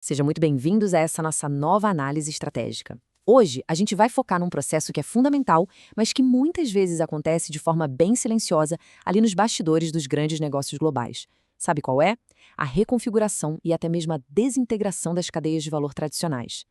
Sejam muito bem-vindos a essa nossa nova análise estratégica. Hoje, a gente vai focar num processo que é fundamental, mas que muitas vezes acontece de forma bem silenciosa ali nos bastidores dos grandes negócios globais. Sabe qual é? A reconfiguração e até mesmo a desintegração das cadeias de valor tradicionais.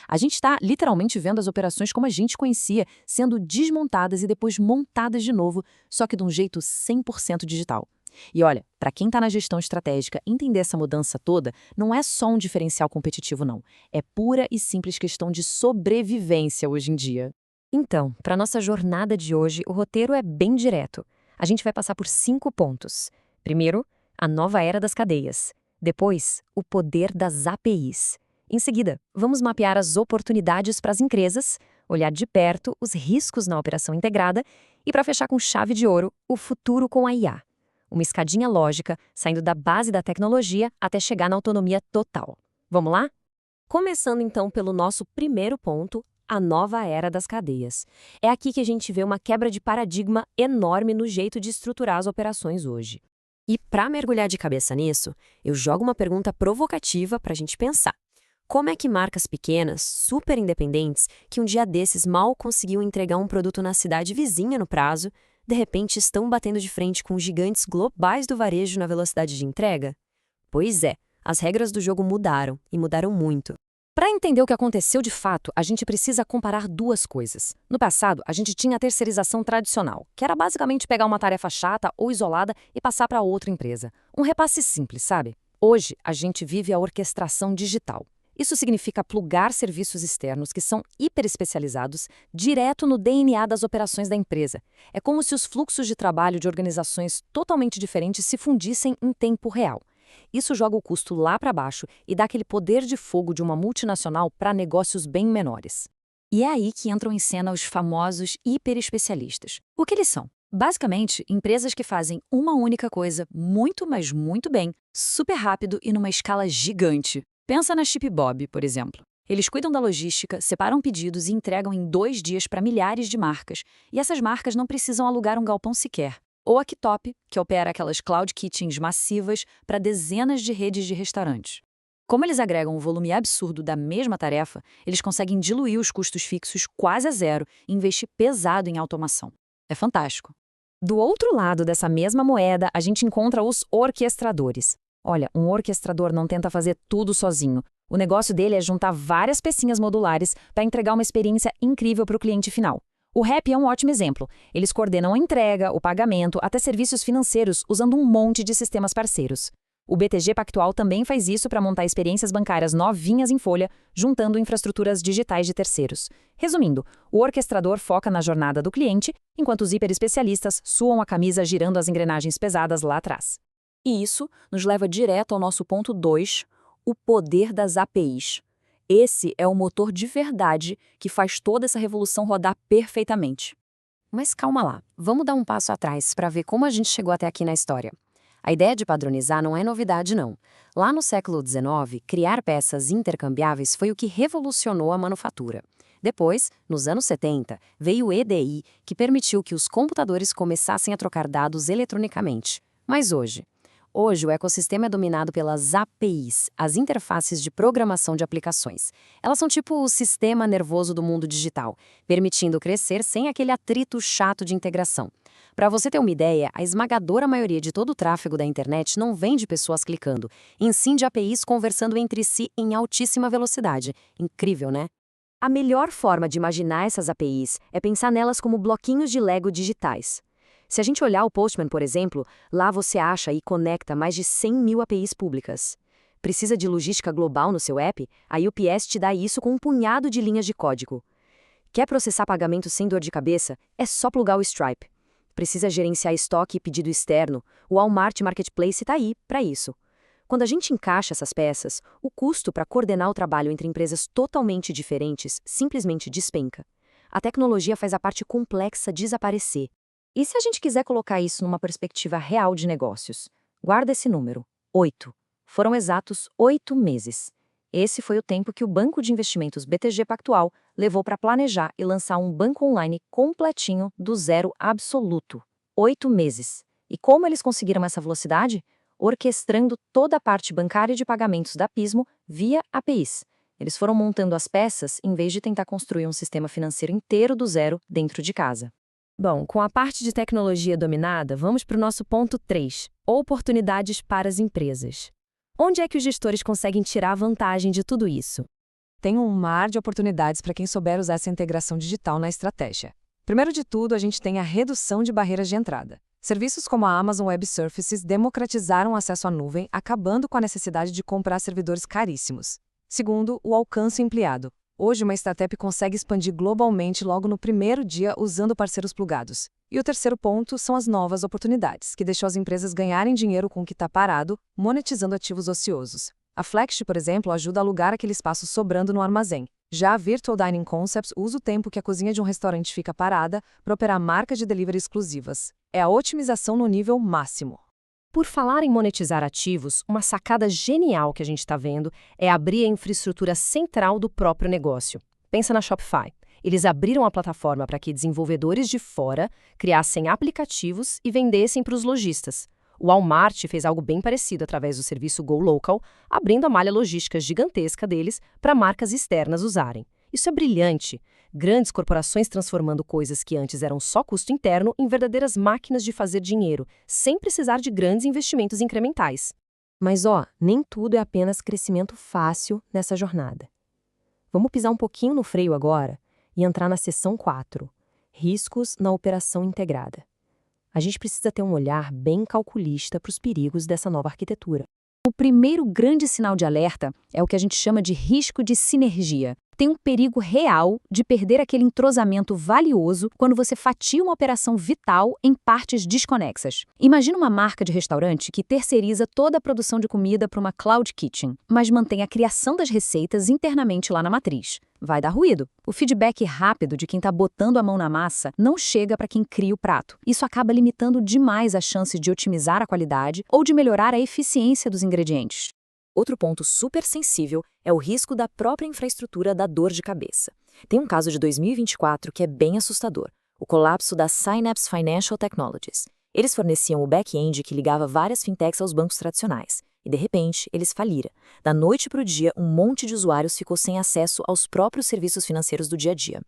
A gente está literalmente vendo as operações como a gente conhecia, sendo desmontadas e depois montadas de novo, só que de um jeito 100% digital. E olha, para quem está na gestão estratégica, entender essa mudança toda não é só um diferencial competitivo, não. É pura e simples questão de sobrevivência hoje em dia. Então, para nossa jornada de hoje, o roteiro é bem direto. A gente vai passar por 5 pontos. Primeiro, a nova era das cadeias. Depois, o poder das APIs. Em seguida, vamos mapear as oportunidades para as empresas, olhar de perto os riscos na operação integrada e, para fechar com chave de ouro, o futuro com a IA. Uma escadinha lógica, saindo da base da tecnologia até chegar na autonomia total. Vamos lá? Começando então pelo nosso primeiro ponto, a nova era das cadeias. É aqui que a gente vê uma quebra de paradigma enorme no jeito de estruturar as operações hoje. E para mergulhar de cabeça nisso, eu jogo uma pergunta provocativa para a gente pensar. Como é que marcas pequenas, super independentes, que um dia desses mal conseguiam entregar um produto na cidade vizinha no prazo, de repente estão batendo de frente com gigantes globais do varejo na velocidade de entrega? Pois é, as regras do jogo mudaram, e mudaram muito. Para entender o que aconteceu de fato, a gente precisa comparar duas coisas. No passado, a gente tinha a terceirização tradicional, que era basicamente pegar uma tarefa chata ou isolada e passar para outra empresa. Um repasse simples, sabe? Hoje, a gente vive a orquestração digital. Isso significa plugar serviços externos que são hiperespecializados direto no DNA das operações da empresa. É como se os fluxos de trabalho de organizações totalmente diferentes se fundissem em tempo real. Isso joga o custo lá para baixo e dá aquele poder de fogo de uma multinacional para negócios bem menores. E é aí que entram em cena os famosos hiperespecialistas. O que eles são? Basicamente, empresas que fazem uma única coisa muito, mas muito bem, super rápido e numa escala gigante. Pensa na Chipbob, por exemplo. Eles cuidam da logística, separam pedidos e entregam em 2 dias para milhares de marcas. E essas marcas não precisam alugar um galpão sequer. Ou a Kitop, que opera aquelas cloud kitchens massivas para dezenas de redes de restaurantes. Como eles agregam um volume absurdo da mesma tarefa, eles conseguem diluir os custos fixos quase a zero e investir pesado em automação. É fantástico. Do outro lado dessa mesma moeda, a gente encontra os orquestradores. Olha, um orquestrador não tenta fazer tudo sozinho. O negócio dele é juntar várias pecinhas modulares para entregar uma experiência incrível para o cliente final. O Rap é um ótimo exemplo. Eles coordenam a entrega, o pagamento, até serviços financeiros, usando um monte de sistemas parceiros. O BTG Pactual também faz isso para montar experiências bancárias novinhas em folha, juntando infraestruturas digitais de terceiros. Resumindo, o orquestrador foca na jornada do cliente, enquanto os hiperespecialistas suam a camisa girando as engrenagens pesadas lá atrás. E isso nos leva direto ao nosso ponto 2, o poder das APIs. Esse é o motor de verdade que faz toda essa revolução rodar perfeitamente. Mas calma lá, vamos dar um passo atrás para ver como a gente chegou até aqui na história. A ideia de padronizar não é novidade, não. Lá no século XIX, criar peças intercambiáveis foi o que revolucionou a manufatura. Depois, nos anos 70, veio o EDI, que permitiu que os computadores começassem a trocar dados eletronicamente. Mas hoje, o ecossistema é dominado pelas APIs, as interfaces de programação de aplicações. Elas são tipo o sistema nervoso do mundo digital, permitindo crescer sem aquele atrito chato de integração. Para você ter uma ideia, a esmagadora maioria de todo o tráfego da internet não vem de pessoas clicando, e sim de APIs conversando entre si em altíssima velocidade. Incrível, né? A melhor forma de imaginar essas APIs é pensar nelas como bloquinhos de Lego digitais. Se a gente olhar o Postman, por exemplo, lá você acha e conecta mais de 100 mil APIs públicas. Precisa de logística global no seu app? A UPS te dá isso com um punhado de linhas de código. Quer processar pagamento sem dor de cabeça? É só plugar o Stripe. Precisa gerenciar estoque e pedido externo? O Walmart Marketplace está aí para isso. Quando a gente encaixa essas peças, o custo para coordenar o trabalho entre empresas totalmente diferentes simplesmente despenca. A tecnologia faz a parte complexa desaparecer. E se a gente quiser colocar isso numa perspectiva real de negócios? Guarda esse número, 8. Foram exatos 8 meses. Esse foi o tempo que o banco de investimentos BTG Pactual levou para planejar e lançar um banco online completinho do zero absoluto. 8 meses. E como eles conseguiram essa velocidade? orquestrando toda a parte bancária de pagamentos da Pismo via APIs. Eles foram montando as peças em vez de tentar construir um sistema financeiro inteiro do zero dentro de casa. Bom, com a parte de tecnologia dominada, vamos para o nosso ponto 3, oportunidades para as empresas. Onde é que os gestores conseguem tirar vantagem de tudo isso? Tem um mar de oportunidades para quem souber usar essa integração digital na estratégia. Primeiro de tudo, a gente tem a redução de barreiras de entrada. Serviços como a Amazon Web Services democratizaram o acesso à nuvem, acabando com a necessidade de comprar servidores caríssimos. Segundo, o alcance ampliado. Hoje, uma startup consegue expandir globalmente logo no primeiro dia usando parceiros plugados. E o terceiro ponto são as novas oportunidades, que deixam as empresas ganharem dinheiro com o que está parado, monetizando ativos ociosos. A Flex, por exemplo, ajuda a alugar aquele espaço sobrando no armazém. Já a Virtual Dining Concepts usa o tempo que a cozinha de um restaurante fica parada para operar marcas de delivery exclusivas. É a otimização no nível máximo. Por falar em monetizar ativos, uma sacada genial que a gente está vendo é abrir a infraestrutura central do próprio negócio. Pensa na Shopify. Eles abriram a plataforma para que desenvolvedores de fora criassem aplicativos e vendessem para os lojistas. O Walmart fez algo bem parecido através do serviço GoLocal, abrindo a malha logística gigantesca deles para marcas externas usarem. Isso é brilhante. Grandes corporações transformando coisas que antes eram só custo interno em verdadeiras máquinas de fazer dinheiro, sem precisar de grandes investimentos incrementais. Mas nem tudo é apenas crescimento fácil nessa jornada. Vamos pisar um pouquinho no freio agora e entrar na seção 4, riscos na operação integrada. A gente precisa ter um olhar bem calculista para os perigos dessa nova arquitetura. O primeiro grande sinal de alerta é o que a gente chama de risco de sinergia. Tem um perigo real de perder aquele entrosamento valioso quando você fatia uma operação vital em partes desconexas. Imagina uma marca de restaurante que terceiriza toda a produção de comida para uma cloud kitchen, mas mantém a criação das receitas internamente lá na matriz. Vai dar ruído. O feedback rápido de quem está botando a mão na massa não chega para quem cria o prato. Isso acaba limitando demais a chance de otimizar a qualidade ou de melhorar a eficiência dos ingredientes. Outro ponto super sensível é o risco da própria infraestrutura dar dor de cabeça. Tem um caso de 2024 que é bem assustador, o colapso da Synapse Financial Technologies. Eles forneciam o back-end que ligava várias fintechs aos bancos tradicionais. E, de repente, eles faliram. Da noite para o dia, um monte de usuários ficou sem acesso aos próprios serviços financeiros do dia a dia.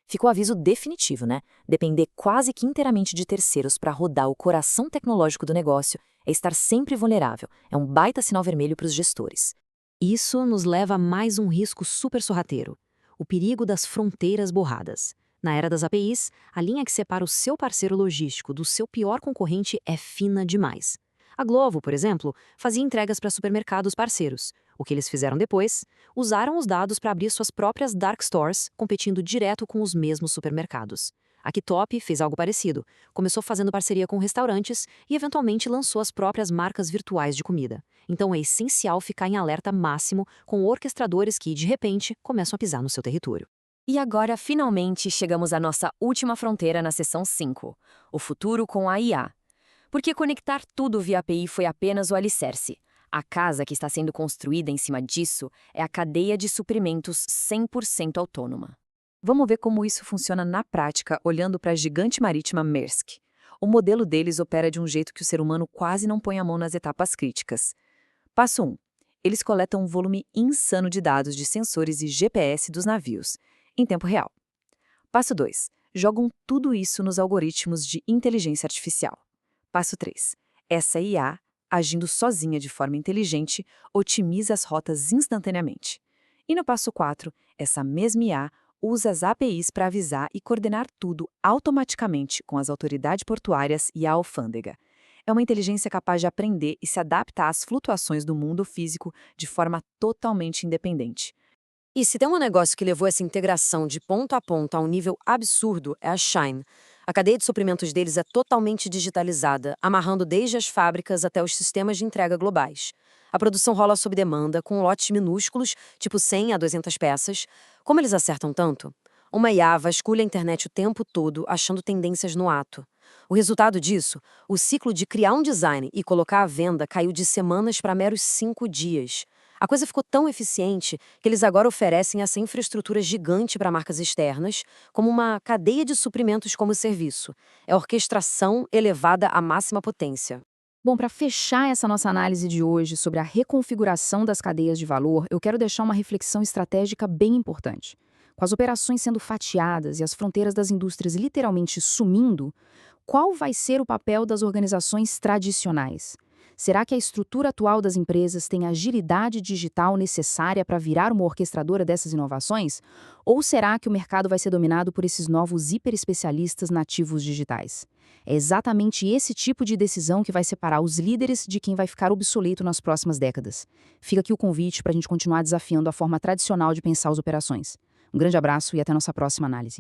Ficou aviso definitivo, né? Depender quase que inteiramente de terceiros para rodar o coração tecnológico do negócio é estar sempre vulnerável. É um baita sinal vermelho para os gestores. Isso nos leva a mais um risco super sorrateiro: o perigo das fronteiras borradas. Na era das APIs, a linha que separa o seu parceiro logístico do seu pior concorrente é fina demais. A Glovo, por exemplo, fazia entregas para supermercados parceiros. O que eles fizeram depois? Usaram os dados para abrir suas próprias dark stores, competindo direto com os mesmos supermercados. A Kitop fez algo parecido. Começou fazendo parceria com restaurantes e, eventualmente, lançou as próprias marcas virtuais de comida. Então é essencial ficar em alerta máximo com orquestradores que, de repente, começam a pisar no seu território. E agora, finalmente, chegamos à nossa última fronteira na seção 5, o futuro com a IA. Porque conectar tudo via API foi apenas o alicerce. A casa que está sendo construída em cima disso é a cadeia de suprimentos 100% autônoma. Vamos ver como isso funciona na prática olhando para a gigante marítima Maersk. O modelo deles opera de um jeito que o ser humano quase não põe a mão nas etapas críticas. Passo 1. Eles coletam um volume insano de dados de sensores e GPS dos navios, em tempo real. Passo 2. Jogam tudo isso nos algoritmos de inteligência artificial. Passo 3. Essa IA, agindo sozinha de forma inteligente, otimiza as rotas instantaneamente. E no passo 4, essa mesma IA usa as APIs para avisar e coordenar tudo automaticamente com as autoridades portuárias e a alfândega. É uma inteligência capaz de aprender e se adaptar às flutuações do mundo físico de forma totalmente independente. E se tem um negócio que levou essa integração de ponto a ponto a um nível absurdo, é a Shein. A cadeia de suprimentos deles é totalmente digitalizada, amarrando desde as fábricas até os sistemas de entrega globais. A produção rola sob demanda, com lotes minúsculos, tipo 100 a 200 peças. Como eles acertam tanto? Uma IA vasculha a internet o tempo todo, achando tendências no ato. O resultado disso, o ciclo de criar um design e colocar à venda caiu de semanas para meros 5 dias. A coisa ficou tão eficiente que eles agora oferecem essa infraestrutura gigante para marcas externas, como uma cadeia de suprimentos como serviço. É orquestração elevada à máxima potência. Bom, para fechar essa nossa análise de hoje sobre a reconfiguração das cadeias de valor, eu quero deixar uma reflexão estratégica bem importante. Com as operações sendo fatiadas e as fronteiras das indústrias literalmente sumindo, qual vai ser o papel das organizações tradicionais? Será que a estrutura atual das empresas tem a agilidade digital necessária para virar uma orquestradora dessas inovações? Ou será que o mercado vai ser dominado por esses novos hiperespecialistas nativos digitais? É exatamente esse tipo de decisão que vai separar os líderes de quem vai ficar obsoleto nas próximas décadas. Fica aqui o convite para a gente continuar desafiando a forma tradicional de pensar as operações. Um grande abraço e até nossa próxima análise.